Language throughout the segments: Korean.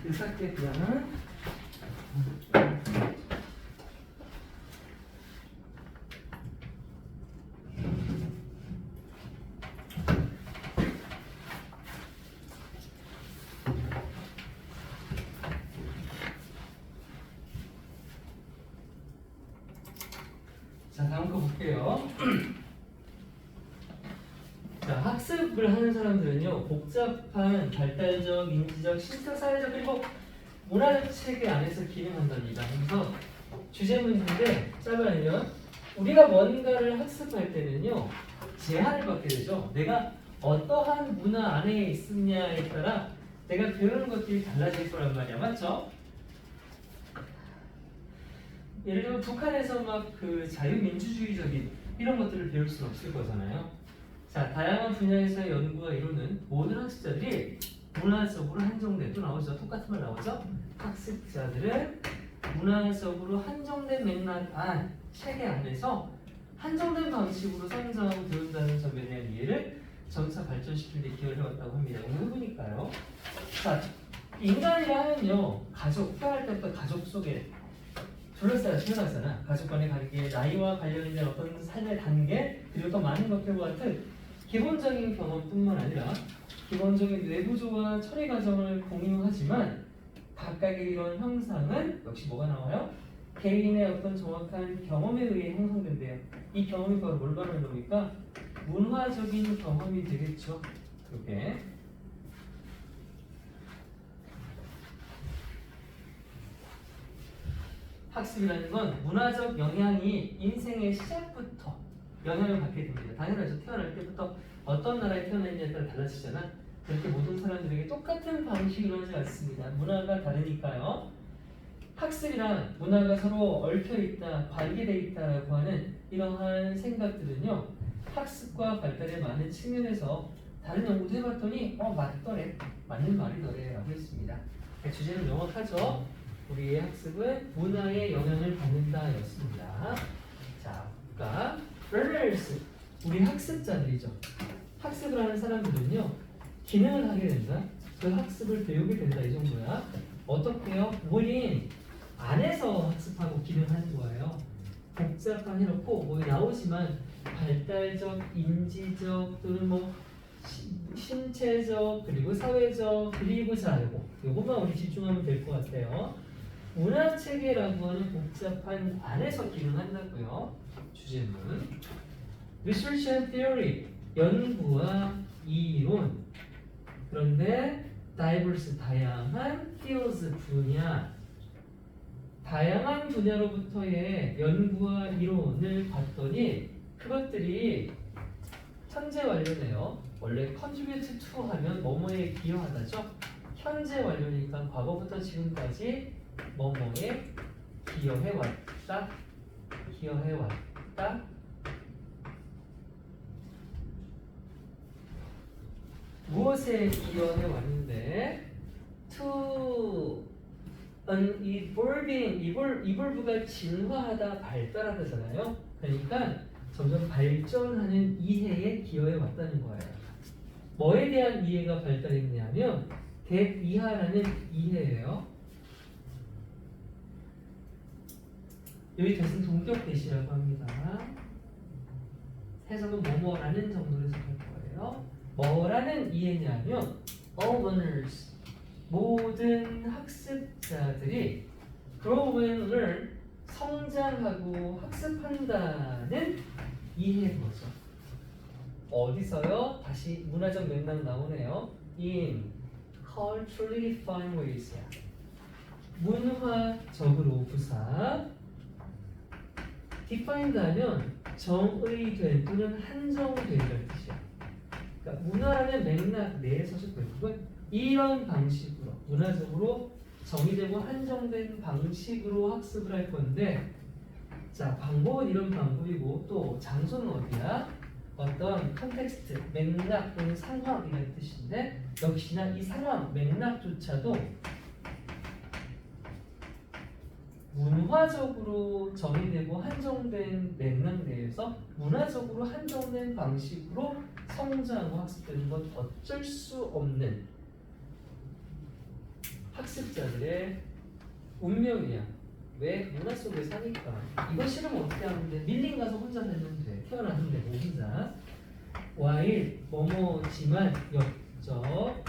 유사께 그냥 자, 다음 거 볼게요. 자, 학습을 하는 사람들은요, 복잡한 발달적, 인지적, 신적, 사회적, 그리고 문화적 체계 안에서 기능한답니다. 그래서 주제문인데 짧아요. 우리가 뭔가를 학습할 때는요, 제한을 받게 되죠. 내가 어떠한 문화 안에 있느냐에 따라 내가 배우는 것들이 달라질 거란 말이야. 맞죠? 예를 들면 북한에서 막 그 자유민주주의적인 이런 것들을 배울 수는 없을 거잖아요. 자, 다양한 분야에서의 연구와 이루는 모든 학습자들이 문화적으로 한정된, 또 나오죠. 똑같은 말 나오죠. 학습자들은 문화적으로 한정된 맥락 안, 체계 안에서 한정된 방식으로 성장하고 배운다는 점에 대한 이해를 점차 발전시키는 데 기여를 해왔다고 합니다. 오늘 해보니까요. 자, 인간이라 하면요, 가족, 태어날 때부터 가족 속에 둘러싸여 태어나잖아. 가족 간의 관계, 나이와 관련된 어떤 삶의 단계, 그리고 또 많은 것들과 같은 기본적인 경험뿐만 아니라 기본적인 내부조와 처리 과정을 공유하지만 각각의 이런 형상은 역시 뭐가 나와요? 개인의 어떤 정확한 경험에 의해 형성된대요. 이 경험이 바로 뭘 말하는 겁니까? 문화적인 경험이 되겠죠. 그게 학습이라는 건 문화적 영향이 인생의 시작부터 영향을 받게 됩니다. 당연하죠. 태어날 때부터 어떤 나라에 태어났냐에 따라 달라지잖아. 그렇게 모든 사람들에게 똑같은 방식으로 하지 않습니다. 문화가 다르니까요. 학습이랑 문화가 서로 얽혀있다, 관계되어 있다라고 하는 이러한 생각들은요, 학습과 발달의 많은 측면에서 다른 연구도 해봤더니 맞더래, 맞는 말이더래 라고 했습니다. 주제는 명확하죠. 우리의 학습은 문화의 영향을 받는다 였습니다. 자, 그러니까 learners, 우리 학습자들이죠. 학습을 하는 사람들은요, 기능을 하게 된다. 그 학습을 배우게 된다, 이 정도야. 어떻게요? within, 안에서 학습하고 기능하는 거예요. 복잡한 해놓고 뭐 나오지만 발달적, 인지적 또는 뭐 신체적 그리고 사회적 그리고 자유고 요것만 우리 집중하면 될 것 같아요. 문화 체계라고 하는 복잡한 안에서 기능한다고요. 주제는 Research and Theory, 연구와 이론. 그런데 diverse, 다양한 fields, 분야. 다양한 분야로부터의 연구와 이론을 봤더니 그것들이 현재 완료네요. 원래 contribute to 하면 뭐뭐에 기여하다죠. 현재 완료니까 과거부터 지금까지 뭐뭐에 기여해왔다. 기여해왔다. 무엇에 기여해왔는데 to an evolve가 진화하다, 발달하다잖아요. 그러니까 점점 발전하는 이해에 기여해 왔다는 거예요. 뭐에 대한 이해가 발달했냐면 대이하라는 이해예요. 여기 대신 동격 대시라고 합니다. 해석은 뭐뭐라는 정도로 해석할 거예요. 뭐라는 이해냐면 all learners, 모든 학습자들이 grow and learn, 성장하고 학습한다는 이해인 거죠. 어디서요? 다시 문화적 맥락 나오네요. in culturally defined ways, 문화적으로 부사. defined 하면 정의된 또는 한정된다는 뜻이야. 그러니까 문화라는 맥락 내에서 그건 이런 방식으로 문화적으로 정의되고 한정된 방식으로 학습을 할 건데, 자, 방법은 이런 방법이고 또 장소는 어디야? 어떤 컨텍스트, 맥락 또는 상황이라는 뜻인데 역시나 이 상황, 맥락조차도 문화적으로 정의되고 한정된 맥락 내에서 문화적으로 한정된 방식으로 성장하고 학습되는 건 어쩔 수 없는 학습자들의 운명이야. 왜? 문화 속에 사니까. 이거 싫으면 어떻게 하면 돼? 밀린 가서 혼자 살면 돼. 태어나면 되고 혼자. while 뭐뭐지만 역적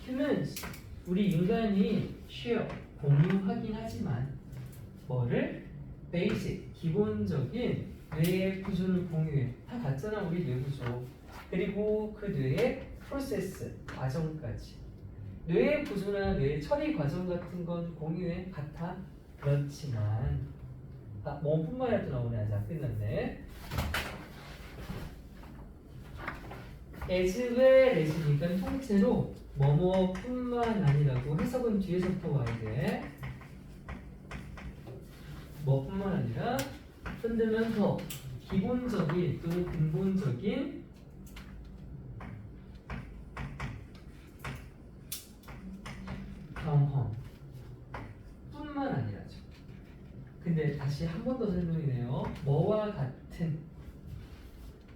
humans 우리 인간이 share 공유하긴 하지만 뭐를? basic 기본적인 뇌의 구조를 공유해. 다 같잖아 우리 뇌 구조. 그리고 그 뇌의 프로세스 과정까지. 뇌의 구조나 뇌의 처리 과정 같은 건 공유해. 같아. 그렇지만 뭐뿐만 아니라 또 나오네. 자 끝났네. as well as니까 통째로 뭐뭐뿐만 아니라고 해석은 뒤에서부터 와야 돼. 뭐뿐만 아니라 흔들면서 기본적인 또는 근본적인 경험 뿐만 아니라죠. 근데 다시 한 번 더 설명이네요. 뭐와 같은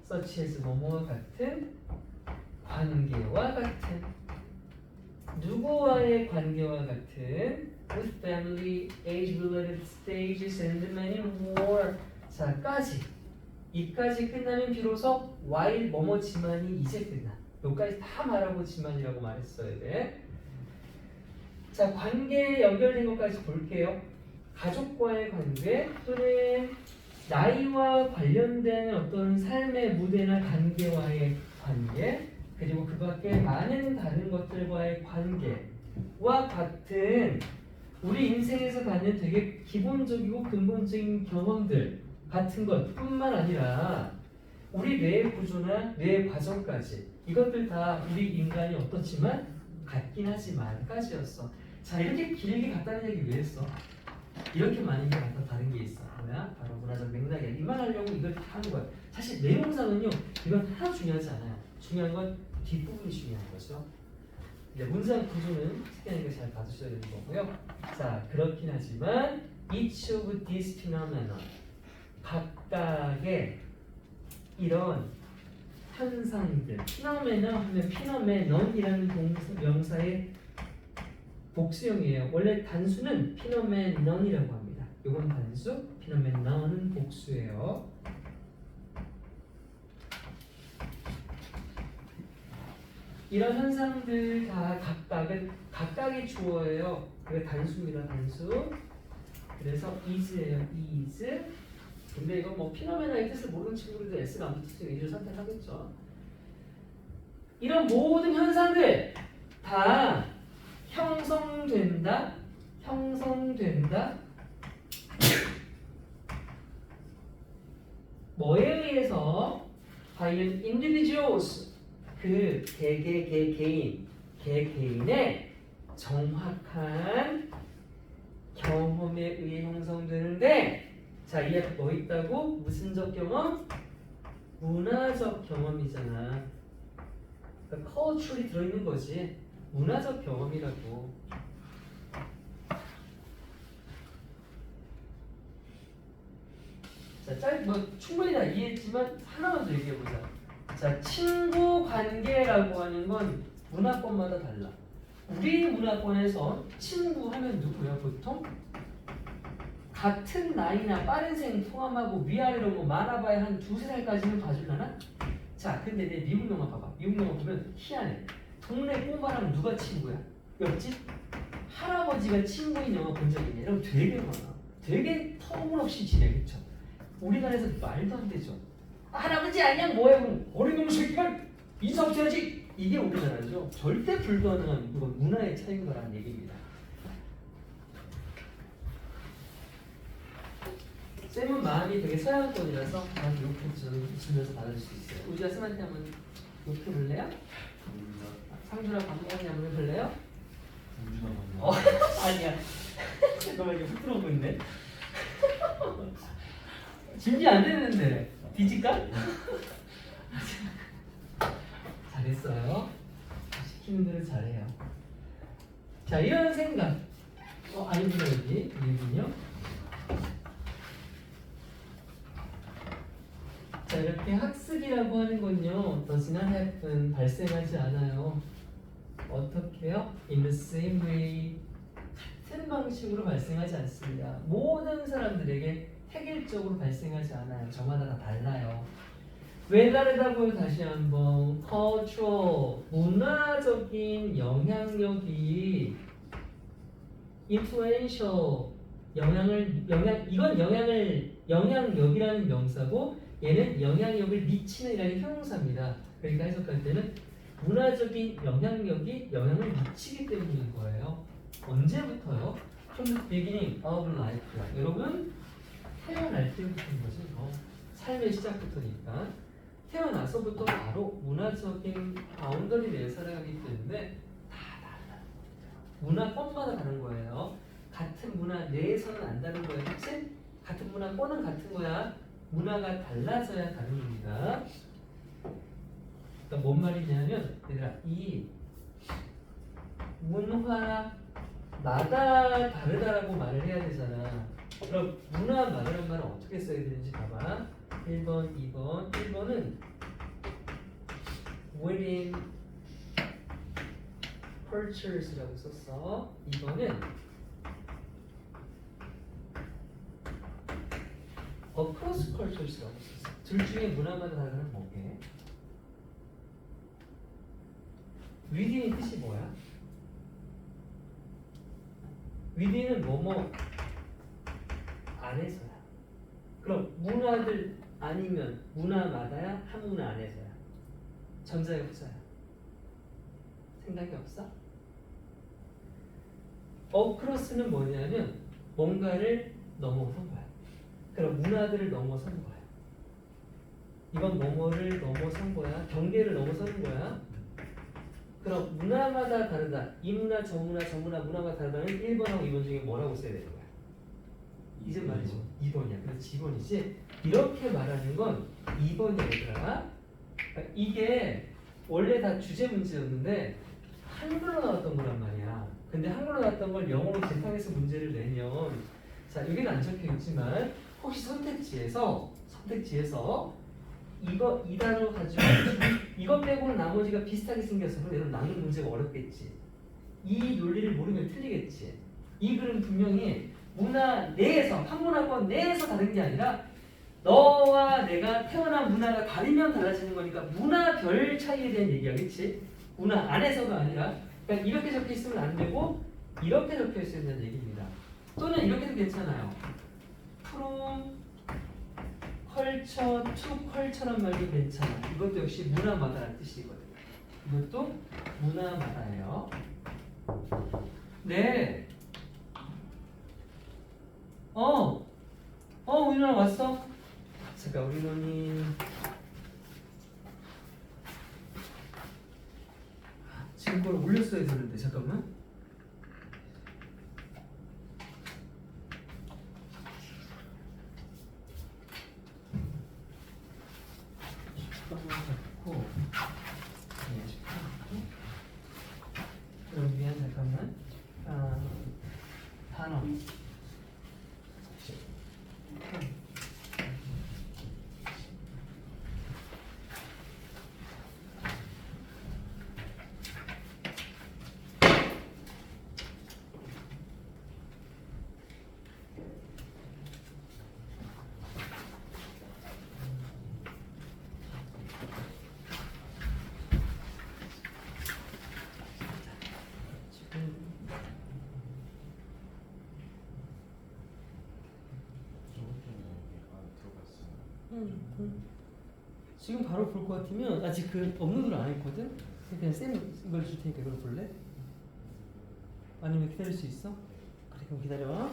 such as 뭐뭐와 같은 관계와 같은 누구와의 관계와 같은 with family, age-related stages and many more 자까지 이까지 끝나면 비로소 while 뭐뭐지만이 이제 끝나. 여기까지 다 말하고 지만이라고 말했어야 돼. 자 관계에 연결된 것까지 볼게요. 가족과의 관계 또는 나이와 관련된 어떤 삶의 무대나 관계와의 관계 그리고 그 밖에 많은 다른 것들과의 관계와 같은 우리 인생에서 갖는 되게 기본적이고 근본적인 경험들 같은 것뿐만 아니라 우리 뇌의 구조나 뇌의 과정까지 이것들 다 우리 인간이 어떻지만 같긴 하지만까지였어. 자 이렇게 길게 갖다는 얘기 왜 했어? 이렇게 많은 게 갖다 다른 게 있어. 뭐야? 바로 문화적 맥락이야. 이만 하려고 이걸 다 하는 거야. 사실 내용상은요 이건 하나 중요하지 않아요. 중요한 건 뒷부분이 중요한 거죠. 이제 문장 구조는 특이하게 잘 봐주셔야 되는 거고요. 자 그렇긴 하지만 each of these phenomena 각각의 이런 현상들 피노메나 하면 피노메넌이라는 명사의 복수형이에요. 원래 단수는 피노메넌이라고 합니다. 이건 단수, 피노메넌은 복수예요. 이런 현상들 다 각각은 각각의 주어예요. 이거 단수입니다. 단수. 그래서 is예요. is. 근데 이건 뭐 피노메나의 뜻을 모르는 친구들도 s가 안 붙을 수 있는 선택하겠죠. 이런 모든 현상들 다 형성된다. 뭐에 의해서? by an individuals 그 개개인의 정확한 경험에 의해 형성되는데 자 이 앞에 뭐 있다고? 무슨적 경험? 문화적 경험이잖아. 그러니까 culture이 들어있는 거지. 문화적 경험이라고. 자, 뭐 충분히 다 이해했지만 하나만 더 얘기해보자. 자, 친구 관계라고 하는 건 문화권마다 달라. 우리 문화권에서 친구 하면 누구야 보통? 같은 나이나 빠른 생 포함하고 위아래로 뭐 많아봐야 한 2~3살까지는 봐주려나? 자, 근데 내 미국 영화 봐봐. 미국 영화 보면 희한해. 동네 꼬마랑 누가 친구야? 옆집? 할아버지가 친구인 영화 본 적 있냐? 이러면 되게 많아. 되게 터무니없이 지내, 그쵸? 우리나라에서 말도 안 되죠. 할아버지 아니야 뭐야? 그럼 어린 놈 새끼가 인사부터 해야지. 이게 우리나라죠. 절대 불가능한 이건 문화의 차이인 거라는 얘기입니다. 쌤은 마음이 되게 서양권이라서 난 욕해 주면서 받을 수 있어요. 우지가 쌤한테 한번 욕해 볼래요? 상주랑 밥 먹었냐 한번 해볼래요? 아니야. 잠깐만 이게 훅 들어오고 있네. 준비 안 됐는데 뒤질까? 잘했어요. 시키는 대로 잘해요. 자 이런 생각. 아니구나 여기 이분요. 자 이렇게 학습이라고 하는 건요 does not happen 발생하지 않아요. 어떻게요? In the same way. 같은 방식으로 발생하지 않습니다. 모든 사람들에게 획일적으로 발생하지 않아요. 저마다 다 달라요. 왜 다르다고요? 다시 한번 cultural, 문화적인 영향력이 influential, 영향력이라는 명사고 얘는 영향력을 미치는이라는 형용사입니다. 그러니까 해석할 때는 문화적인 영향력이 영향을 미치기 때문인 거예요. 언제부터요? From the beginning of life. 여러분 태어날 때부터인 거죠. 삶의 시작부터니까 태어나서부터 바로 문화적인 바운더리 내에 살아가기 때문에 다 달라. 문화권마다 다른 거예요. 같은 문화 내에서는 안 다른 거예요. 그치? 같은 문화권은 같은 거야. 문화가 달라져야 다른 겁니다. 그러니까 뭔 말이냐면 얘들아 이 문화마다 다르다라고 말을 해야 되잖아. 그럼 문화마다라는 말은 어떻게 써야 되는지 봐봐. 1번, 2번. 1번은 within cultures라고 썼어. 2번은 across cultures라고 썼어. 둘 중에 문화마다 다르다는 뭐게? within의 뜻이 뭐야? within은 뭐뭐 안에서야. 그럼 문화들 아니면 문화마다야? 한 문화 안에서야? 전자야 후자야? 생각이 없어? 어크로스는 뭐냐면 뭔가를 넘어선 거야. 그럼 문화들을 넘어선 거야. 이건 뭐뭐를 넘어선 거야. 경계를 넘어서는 거야. 그럼 문화마다 다르다. 이 문화, 저 문화, 저 문화, 문화가 다르다는 1번하고 2번 중에 뭐라고 써야 되는 거야? 이제 말이죠. 2번이야. 그래서 2번이지. 이렇게 말하는 건 2번이야, 얘들아. 이게 원래 다 주제 문제였는데 한글로 나왔던 거란 말이야. 근데 한글로 나왔던 걸 영어로 재탕해서 문제를 내면 자, 여기는 안 적혀 있지만 혹시 선택지에서 이 단어 가지고 이것 빼고는 나머지가 비슷하게 생겨서 그럼 얘는 나눈 문제가 어렵겠지. 이 논리를 모르면 틀리겠지. 이 글은 분명히 문화 내에서 한 문화권 내에서 다른 게 아니라 너와 내가 태어난 문화가 다르면 달라지는 거니까 문화별 차이에 대한 얘기야, 그렇지? 문화 안에서가 아니라 그러니까 이렇게 적혀 있으면 안 되고 이렇게 적혀 있어야 된다는 얘기입니다. 또는 이렇게도 괜찮아요. From culture to culture란 말도 괜찮아. 이것도 역시 문화마다라는 뜻이거든요. 이것도 문화마다예요. 네. 우리 누나 왔어? 잠깐 우리 누님 지금 걸 올렸어야 되는데 잠깐만. 잡고 그럼 미안 잠깐만. 단어 지금 바로 볼 것 같으면 아직 그 업로드를 안 했거든? 그냥 쌤 이걸 줄 테니까 이걸 볼래? 아니면 기다릴 수 있어? 그래 그럼 기다려.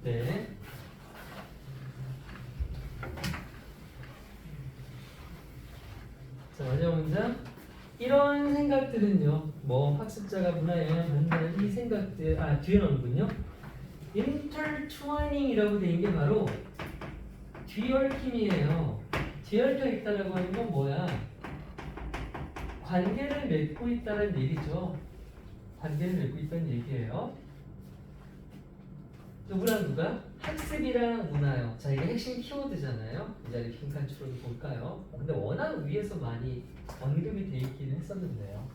네. 자, 마지막 문장. 이런 생각들은요, 뭐 학습자가 문화에 영향을 받는 이 생각들, 뒤에 나오는군요. intertwining이라고 돼 있는 게 바로 뒤얽힘이에요. 뒤얽혀 있다라고 하는 건 뭐야? 관계를 맺고 있다는 얘기죠. 관계를 맺고 있다는 얘기예요. 누구랑 누가? 학습이랑 문화요. 자, 이게 핵심 키워드잖아요. 이 자리 빈칸추로 볼까요? 근데 워낙 위에서 많이 언급이 돼 있기는 했었는데요.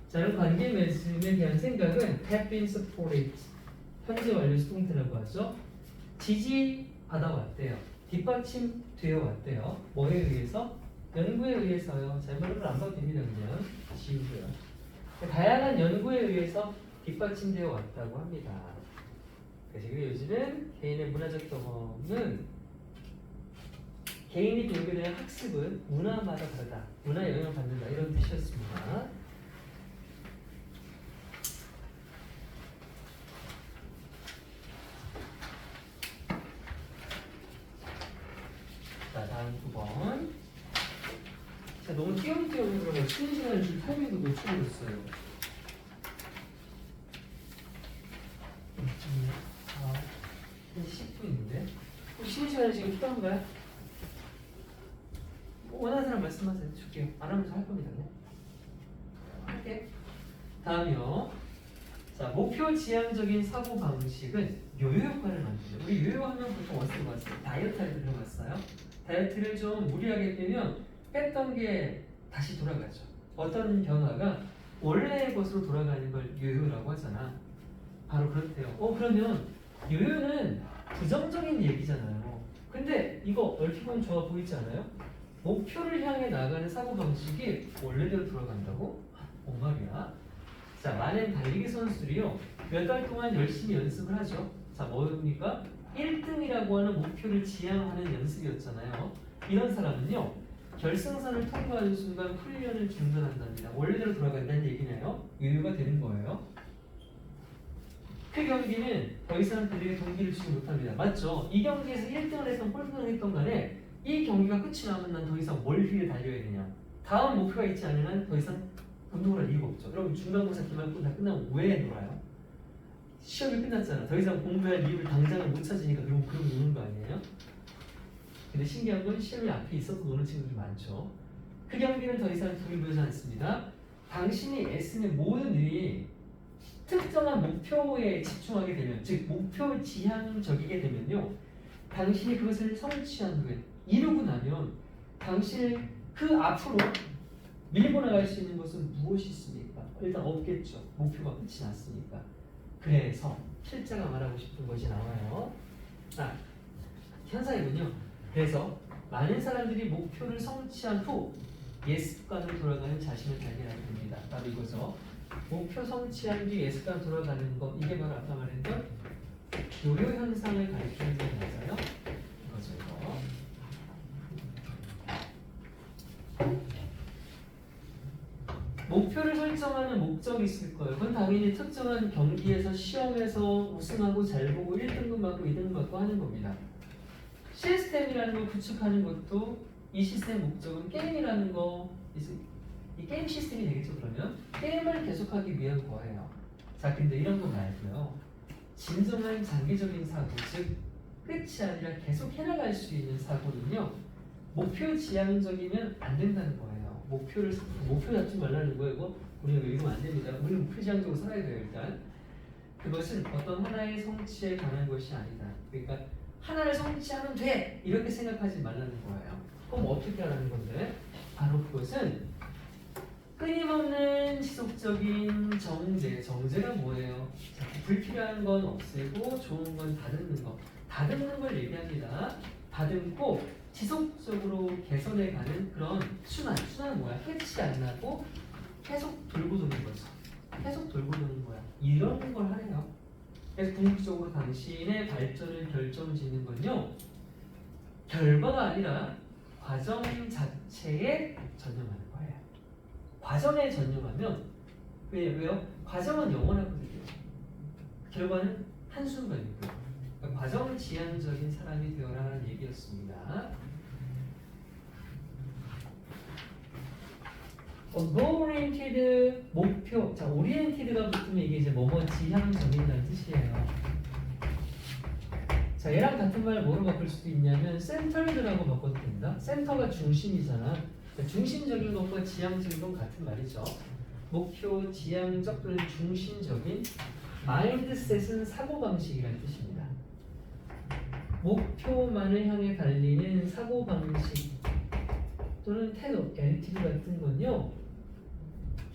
자, 이런 관계 맺음에 대한 생각은 have been supported. 현재 완료 수동태라고 하죠. 지지받아 왔대요. 뒷받침되어 왔대요. 뭐에 의해서? 연구에 의해서요. 잘못을 안 봐도 됩니다. 그냥 지우고요. 다양한 연구에 의해서 뒷받침되어 왔다고 합니다. 그래서 요즘은 개인의 문화적 경험은 개인이 배우게 되는 학습은 문화마다 다르다. 문화에 영향을 받는다. 이런 뜻이었습니다. 자, 다음 9번. 자, 너무 띄엄띄엄 들어가 쉬는 시간을 줄 타이밍도 놓쳐버렸어요. 한 10분인데? 쉬는 시간에 지금 필요한가요? 원하는 사람 말씀하세요. 줄게요. 안 하면서 할 겁니다. 그냥. 할게. 다음이요. 자, 목표 지향적인 사고 방식은 요요 효과를 만들죠. 우리 요요하면 보통 어디서 봤어요? 다이어트를 들어봤어요. 다이어트를 좀 무리하게 빼면 뺐던 게 다시 돌아가죠. 어떤 변화가 원래의 것으로 돌아가는 걸 요요라고 하잖아. 바로 그렇대요. 그러면 요요는 부정적인 얘기잖아요. 근데 이거 얼핏 보면 좋아 보이지 않아요? 목표를 향해 나가는 사고방식이 원래대로 돌아간다고? 뭔 말이야? 자, 많은 달리기 선수들이요, 몇 달 동안 열심히 연습을 하죠. 자, 뭡니까? 1등이라고 하는 목표를 지향하는 연습이었잖아요. 이런 사람은요, 결승선을 통과하는 순간 훈련을 중단한답니다. 원래대로 돌아간다는 얘기네요. 요요가 되는 거예요. 그 경기는 더 이상 그들에게 동기를 주지 못합니다. 맞죠? 이 경기에서 1등을 했던 꼴등을 했던 간에 이 경기가 끝이 나면 난 더 이상 뭘 위해 달려야 되냐. 다음 목표가 있지 않은 한 더 이상 운동을 할 이유가 없죠. 여러분 중간고사 기말고사 다 끝나면 왜 놀아요? 시험이 끝났잖아. 더 이상 공부할 이유를 당장은 못 찾으니까 그럼 노는 거 아니에요? 근데 신기한 건 시험이 앞에 있어도 노는 친구들이 많죠. 그 경기는 더 이상 동일보지 않습니다. 당신이 애쓰는 모든 일이 특정한 목표에 집중하게 되면, 즉 목표 지향적이게 되면요, 당신이 그것을 성취한 후에 이루고 나면 당신을 그 앞으로 밀고 나갈 수 있는 것은 무엇이 있습니까? 일단 없겠죠. 목표가 끝이 났으니까. 그래서 필자가 말하고 싶은 것이 나와요. 현상이군요. 그래서 많은 사람들이 목표를 성취한 후 예습관으로 돌아가는 자신을 발견하게 됩니다. 바로 이거죠. 목표 성취한 뒤 예습관 돌아가는 것, 이게 바로 아까 말했던 요요 현상을 가리키는 게 맞아요. 이거죠, 이거. 목표를 설정하는 목적이 있을 거예요. 그건 당연히 특정한 경기에서 시험에서 우승하고 잘 보고 1등급 받고 2등급 받고 하는 겁니다. 시스템이라는 걸 구축하는 것도 이 시스템 목적은 게임이라는 거, 이 게임 시스템이 되겠죠. 그러면 게임을 계속하기 위한 거예요. 자, 근데 이런 거 말고요, 진정한 장기적인 사고, 즉 끝이 아니라 계속 해나갈 수 있는 사고는요, 목표 지향적이면 안 된다는 거예요. 목표 잡지 말라는 거예요. 우리가 이러면 안 됩니다. 우리는 목표 지향적으로 살아야 돼요. 일단 그것은 어떤 하나의 성취에 관한 것이 아니다. 그러니까 하나를 성취하면 돼, 이렇게 생각하지 말라는 거예요. 그럼 어떻게 하라는 건데? 바로 그것은 끊임없는 지속적인 정제가 뭐예요? 자, 불필요한 건 없애고 좋은 건 다듬는 거. 다듬는 걸 얘기합니다. 다듬고 지속적으로 개선해가는 그런 순환은 뭐야? 끝이 안 나고 계속 돌고 도는 거죠. 계속 돌고 도는 거야. 이런 걸 하래요. 그래서 궁극적으로 당신의 발전을 결정짓는 건요, 결과가 아니라 과정 자체에 전념하는 거예요. 과정에 전념하면, 왜요? 과정은 영원하거든요. 결과는 한순간이고요. 그러니까 과정 지향적인 사람이 되어라는 얘기였습니다. goal-oriented 목표. 자, oriented가 붙으면 이게 이제 뭐뭐 지향적인다는 뜻이에요. 자, 얘랑 같은 말 뭐로 바꿀 수도 있냐면 centered라고 바꿔도 됩니다. 센터가 중심이잖아. 중심적인 것과 지향적인 건 같은 말이죠. 목표, 지향적 또는 중심적인 마인드셋은 사고방식이라는 뜻입니다. 목표만을 향해 달리는 사고방식 또는 태도, attitude 같은 건요,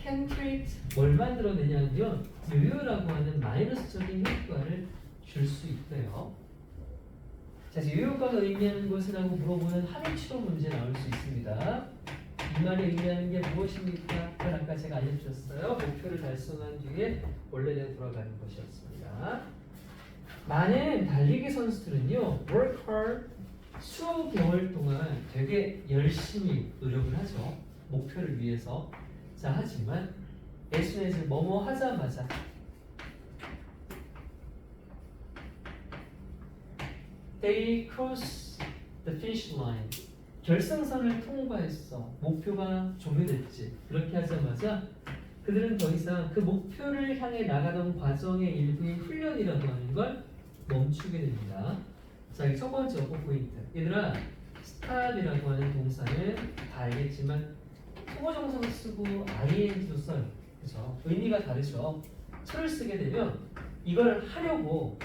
can create 뭘 만들어내냐면 요요라고 하는 마이너스적인 효과를 줄 수 있대요. 자, 요요가 의미하는 것은 하고 물어보는 합의치로 문제 나올 수 있습니다. 이 말이 의미하는 게 무엇입니까? 그건 아까 제가 알려주셨어요. 목표를 달성한 뒤에 원래대로 돌아가는 것이었습니다. 많은 달리기 선수들은요, work hard 수개월 동안 되게 열심히 노력을 하죠. 목표를 위해서. 자, 하지만 as soon as 뭐뭐 하자마자 they cross the finish line. 결승선을 통과했어. 목표가 종료됐지. 그렇게 하자마자 그들은 더 이상 그 목표를 향해 나가던 과정의 일부인 훈련이라고 하는 걸 멈추게 됩니다. 자, 첫 번째 어퍼 포인트. 얘들아, stop이라고 하는 동사는 다 알겠지만 투부정사도 쓰고 ing도 써요. 그죠? 의미가 다르죠. to를 쓰게 되면 이걸 하려고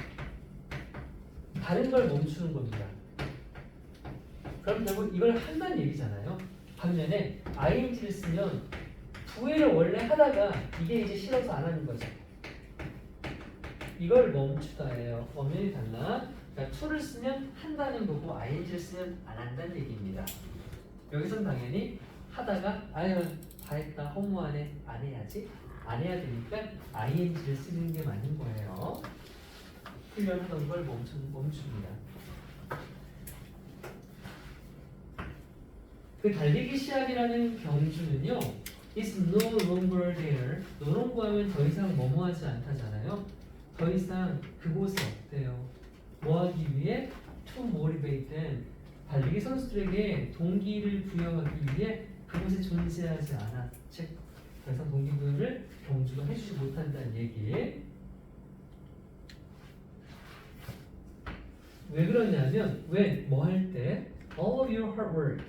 다른 걸 멈추는 겁니다. 그럼 결국 이걸 한다는 얘기잖아요. 반면에 ing를 쓰면 부회를 원래 하다가 이게 이제 싫어서 안 하는 거죠. 이걸 멈추다예요. 엄연히 달라. 그러니까 to를 쓰면 한다는 거고 ing를 쓰면 안 한다는 얘기입니다. 여기선 당연히 하다가 아유 다 했다 허무하네 안 해야지 안 해야 되니까 ing를 쓰는 게 맞는 거예요. 훈련하던 걸 멈춥니다. 그 달리기 시합이라는 경주는요, is no longer there. 노롱고 하면 더 이상 뭐뭐하지 않다잖아요. 더 이상 그곳에 없대요. 뭐하기 위해? To motivate them. 달리기 선수들에게 동기를 부여하기 위해 그곳에 존재하지 않아. 즉, 더 이상 동기부여를 경주가 해주지 못한다는 얘기. 왜 그러냐면, 왜? 뭐 할 때? All of your hard work.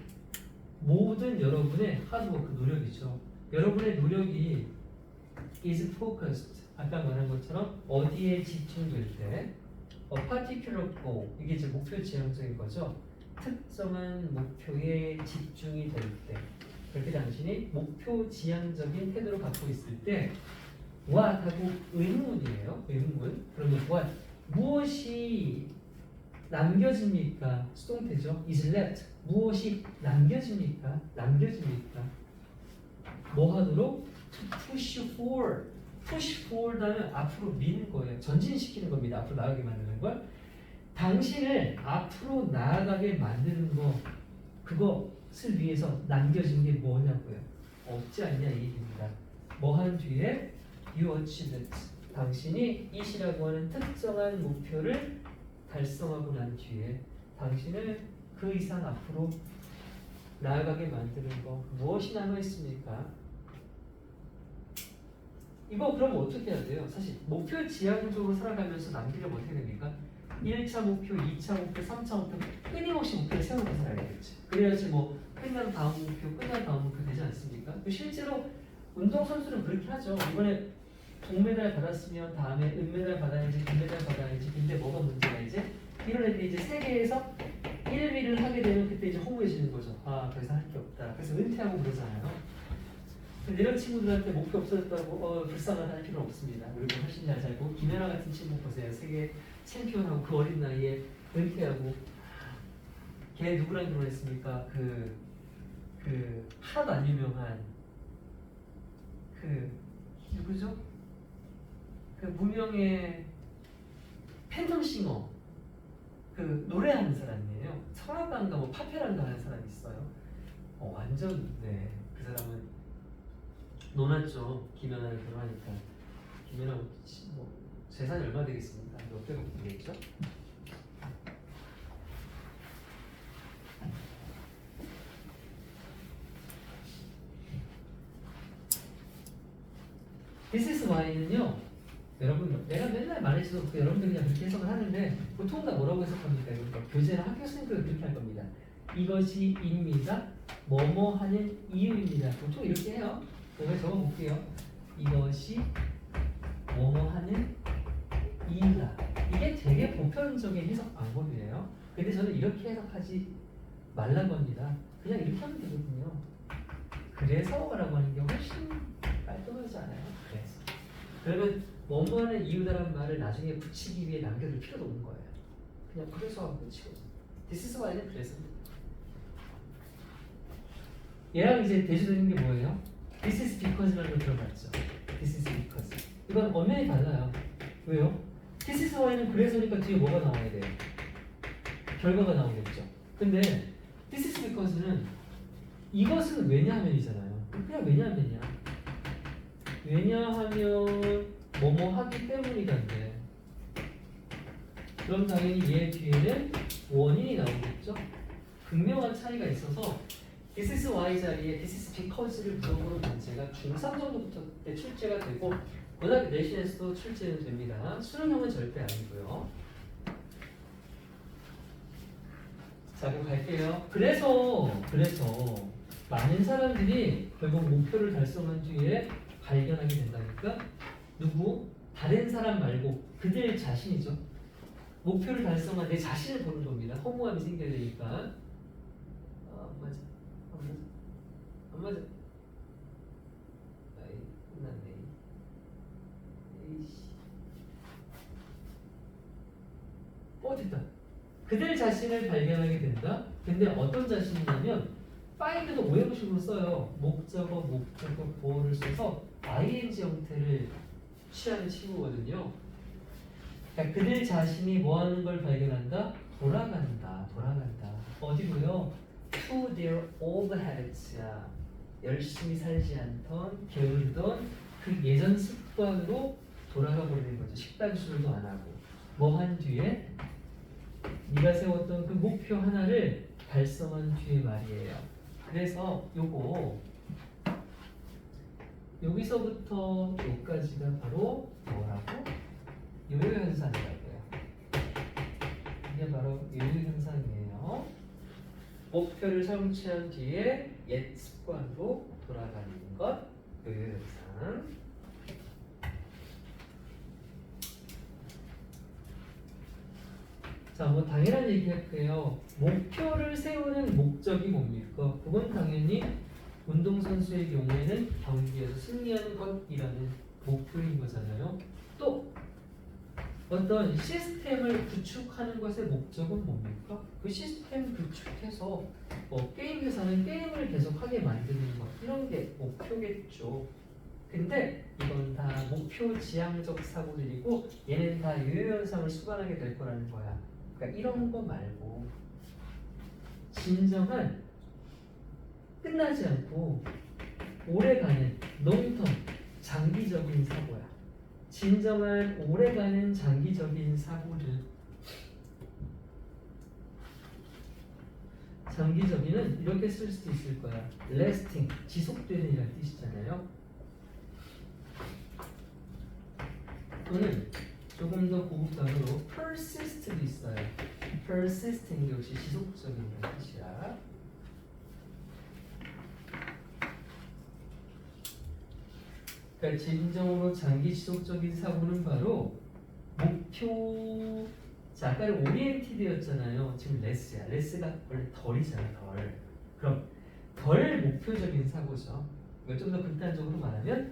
모든 여러분의 하드워크 노력이죠. 여러분의 노력이 is focused. 아까 말한 것처럼 어디에 집중될 때 a particular goal. 이게 이제 목표 지향적인 거죠. 특정한 목표에 집중이 될 때. 그렇게 당신이 목표 지향적인 태도를 갖고 있을 때 what 하고 의문이에요. 의문. 그러면 what? 무엇이 남겨집니까? 수동태죠. is left. 무엇이 남겨집니까? 남겨집니까? 뭐 하도록? to push forward. push forward 하면 앞으로 미는 거예요. 전진시키는 겁니다. 앞으로 나가게 만드는 걸. 당신을 앞으로 나아가게 만드는 거, 그것을 위해서 남겨진 게 뭐냐고요? 없지 않냐 이 얘기입니다. 뭐 한 뒤에 you achieved it. 당신이 이시라고 하는 특정한 목표를 달성하고 난 뒤에 당신을 그 이상 앞으로 나아가게 만드는 거 무엇이 남아 있습니까? 이거 그럼 어떻게 해야 돼요? 사실 목표 지향적으로 살아가면서 남기려면 어떻게 됩니까? 1차 목표, 2차 목표, 3차 목표 끊임없이 목표를 세우고 살아야겠지. 그래야지 뭐 끝난 다음 목표, 끝난 다음 목표 되지 않습니까? 실제로 운동선수는 그렇게 하죠. 이번에 동메달 받았으면 다음에 은메달 받아야지, 금메달 받아야지. 근데 뭐가 문제가 이제 이런 애들이 이제 세계에서 1위를 하게 되면 그때 이제 허무해지는 거죠. 아, 더 이상 할 게 없다. 그래서 은퇴하고 그러잖아요. 근데 이런 친구들한테 목표 없어졌다고 불쌍하다 할 필요는 없습니다. 그리고 훨씬 잘 살고 김연아 같은 친구 보세요. 세계 챔피언하고 그 어린 나이에 은퇴하고 걔 누구랑 결혼했습니까? 그 하나도 안 유명한 그 누구죠? 그 무명의 팬텀싱어 그 노래하는 사람이에요. 성악가인가 뭐 파페란가 하는 사람이 있어요. 완전 네, 그 사람은 논았죠. 김연아를 결혼하니까 김연아 뭐 재산이 얼마 되겠습니까? 몇 백억 되겠죠? This is why는요. 여러분, 내가 맨날 말해줘도 여러분들이 그냥 그렇게 해석을 하는데 보통 다 뭐라고 해석합니까? 그러니까 교재나 학교 선생님도 그렇게 할 겁니다. 이것이 입니다. 뭐뭐 하는 이유입니다. 보통 이렇게 해요. 제가 적어볼게요. 이것이 뭐뭐 하는 이유다. 이게 되게 보편적인 해석 방법이에요. 근데 저는 이렇게 해석하지 말라고 합니다. 그냥 이렇게 하면 되거든요. 그래서라고 하는 게 훨씬 깔끔하지 않아요? 그래서. 그러면 뭐뭐 하는 이유다라는 말을 나중에 붙이기 위해 남겨둘 필요도 없는 거예요. 그냥 그래서 하고 붙이고. This is why는 그래서. 얘랑 이제 대조되는 게 뭐예요? This is because라는 거 들어봤죠? This is because. 이건 엄연히 달라요. 왜요? This is why는 그래서니까 뒤에 뭐가 나와야 돼요? 결과가 나오겠죠. 근데 This is because는 이것은 왜냐하면이잖아요. 그냥 왜냐하면이야. 왜냐하면 뭐뭐 하기 때문이던데. 그럼 당연히 얘 뒤에는 원인이 나오겠죠. 극명한 차이가 있어서 This is why 자리에 This is because를 물어보는 문제가 중3 정도부터 때 출제가 되고 고등학교 내신에서도 출제는 됩니다. 수능형은 절대 아니고요. 자, 그럼 갈게요. 그래서 많은 사람들이 결국 목표를 달성한 뒤에 발견하게 된다니까 누구? 다른 사람 말고 그들 자신이죠. 목표를 달성한 내 자신을 보는 겁니다. 허무함이 생겨야 되니까. 안 맞아. 안 맞아. 아이, 끝났네. 에이씨. 됐다. 그들 자신을 발견하게 된다. 근데 어떤 자신이냐면 find도 오형식으로 써요. 목적어, 보어를 써서 ing 형태를 취하는 친구거든요. 그러니까 그들 자신이 뭐 하는 걸 발견한다? 돌아간다. 어디로요? To their old habits야. 열심히 살지 않던, 게으르던 그 예전 습관으로 돌아가 버리는 거죠. 식단 수술도 안 하고. 뭐 한 뒤에? 네가 세웠던 그 목표 하나를 달성한 뒤에 말이에요. 그래서 요거 여기서부터 여기까지가 바로 뭐라고? 요요 현상이라고 해요. 이게 바로 요요 현상이에요. 목표를 성취한 뒤에 옛 습관으로 돌아가는 것, 요요 현상. 자, 뭐 당연한 얘기할게요. 목표를 세우는 목적이 뭡니까? 그건 당연히 운동선수의 경우에는 경기에서 승리하는 것이라는 목표인 거잖아요. 또 어떤 시스템을 구축하는 것의 목적은 뭡니까? 그 시스템 구축해서 게임 회사는 게임을 계속하게 만드는 것, 이런 게 목표겠죠. 근데 이건 다 목표 지향적 사고들이고 얘는 다 유효 현상을 수반하게 될 거라는 거야. 그러니까 이런 거 말고 진정한 끝나지 않고 오래가는 롱텀 장기적인 사고야. 진정한 오래가는 장기적인 사고를 장기적인은 이렇게 쓸 수도 있을 거야. lasting 지속되는 이라는 뜻이잖아요. 또는 조금 더 고급 단어로 persist도 있어요. persisting 역시 지속적인 뜻이야. 그러니까 진정으로 장기 지속적인 사고는 바로 목표. 자, 아까는 오리엔티드였잖아요. 지금 레스야. 레스가 원래 덜이잖아. 덜. 그럼 덜 목표적인 사고죠. 좀 더 극단적으로 말하면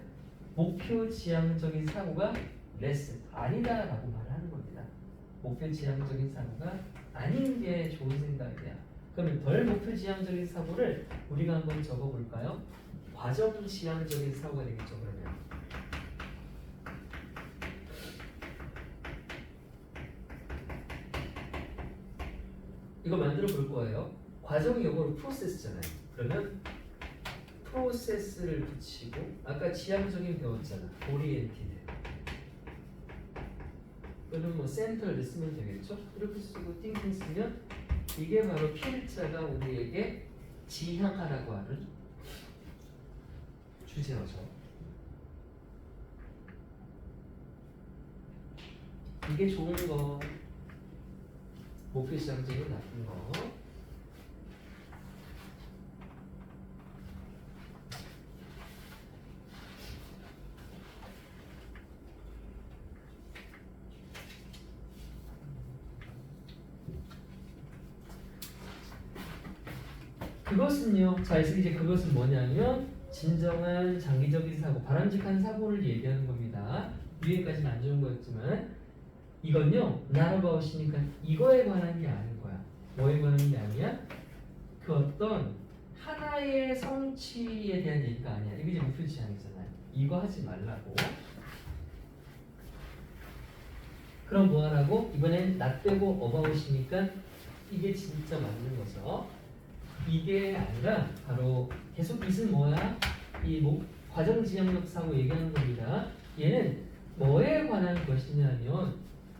목표 지향적인 사고가 레스 아니다라고 말하는 겁니다. 목표 지향적인 사고가 아닌 게 좋은 생각이야. 그러면 덜 목표 지향적인 사고를 우리가 한번 적어볼까요? 과정 지향적인 사고가 되겠죠. 그러면 이거 만들어 볼 거예요. 과정이 영어로 프로세스잖아요. 그러면 프로세스를 붙이고 아까 지향적인 배웠잖아. 오리엔티드. 또는 뭐 센터를 쓰면 되겠죠. 이렇게 쓰고 띵띵 쓰면 이게 바로 필자가 우리에게 지향하라고 하는 주제어죠. 이게 좋은 거, 목표 지향적인 나쁜 거. 그것은요. 자, 이제 그것은 뭐냐면 진정한 장기적인 사고, 바람직한 사고를 얘기하는 겁니다. 위에까지는 안 좋은 거였지만 이건요. not about이니까 이거에 관한 게 아닌 거야. 뭐에 관한 게 아니야? 그 어떤 하나의 성취에 대한 얘기가 아니야. 이게 이제 목표 지향이잖아요. 이거 하지 말라고. 그럼 뭐 하라고? 이번엔 not 빼고 about이니까 이게 진짜 맞는 거죠. 이게 아니라 바로 계속 이은 뭐야? 이 과정 지향적 사고 얘기하는 겁니다. 얘는 뭐에 관한 것이냐면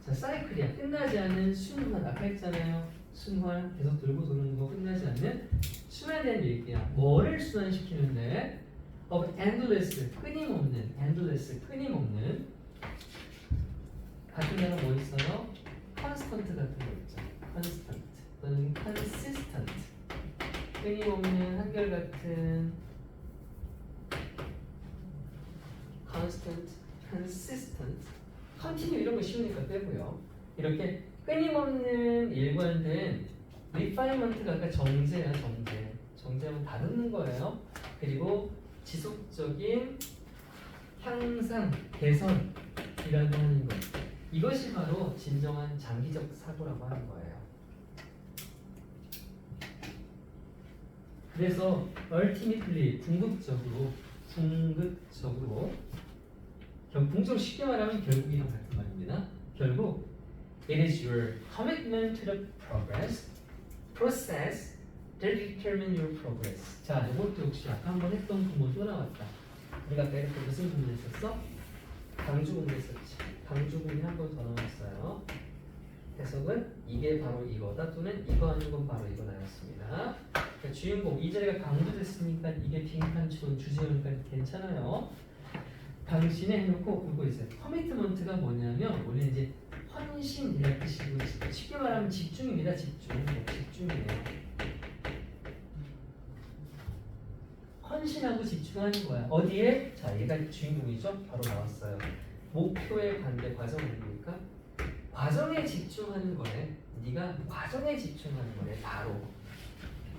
자 사이클이야. 끝나지 않는 순환. 아까 했잖아요. 순환 계속 돌고 도는 거 끝나지 않는 순환에 대한 얘기야. 뭐를 순환시키는데? of endless 끊임없는 endless 끊임없는 같은 단어 뭐 있어요? constant 같은 거 있죠. constant 또는 consistent 끊임없는 한결같은 constant, consistent, continue 이런 거 쉬우니까 빼고요. 이렇게 끊임없는 일관된 refinement가 아까 정제야 정제. 정제하면 다듬는 거예요. 그리고 지속적인 향상, 개선이라고 하는 것. 이것이 바로 진정한 장기적 사고라고 하는 거예요. 그래서 ultimately 궁극적으로 궁극적으로 쉽게 말하면 결국이랑 같은 말입니다. 결국 it is your commitment to the process that determine your progress. 자, 이것도 역시 아까 한번 했던 구문 또 나왔다. 우리가 아까 이렇게 무슨 구문 했었어? 강주구문 했었지. 강주구문이 한 번 더 나왔어요. 해석은 이게 바로 이거다 또는 이거 하는 건 바로 이거다였습니다. 그러니까 주인공 이 자리가 강조됐으니까 이게 빈칸 주제니까 괜찮아요. 당신의 해놓고 그거 있어요. 커미트먼트가 뭐냐면 원래 이제 헌신이라는 뜻이고 쉽게 말하면 집중입니다. 집중이에요. 헌신하고 집중하는 거야. 어디에? 자, 얘가 주인공이죠. 바로 나왔어요. 목표의 관대 과정 아닙니까? 과정에 집중하는 거네. 네가 과정에 집중하는 거네. 바로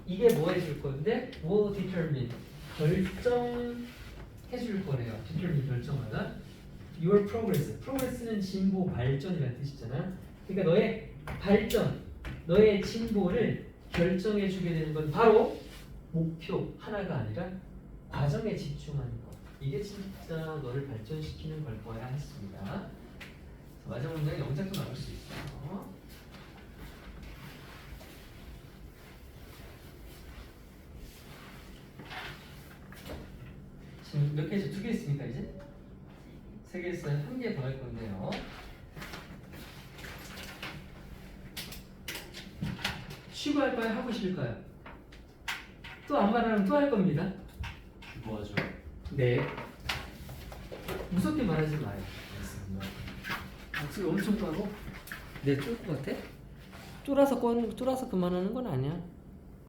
이게 뭐 해줄 건데? will determine 결정해줄 거래요. determine 결정하다. your progress는 진보 발전이라는 뜻이잖아. 그러니까 너의 발전, 너의 진보를 결정해주게 되는 건 바로 목표 하나가 아니라 과정에 집중하는 거. 이게 진짜 너를 발전시키는 걸 거야 했습니다. 마지막 문장에 영작도 나올 수 있어요. 지금 몇 개 있어요? 2개 있습니까 이제? 3개 있어요. 1개 더 할 건데요. 쉬고 할까요? 하고 싶을까요? 또 안 말하면 또 할 겁니다. 뭐 하죠? 네. 무섭게 말하지 마요. 목소리 엄청 까고? 네, 쫄 것 같아? 쫄아서 그만하는 건 아니야.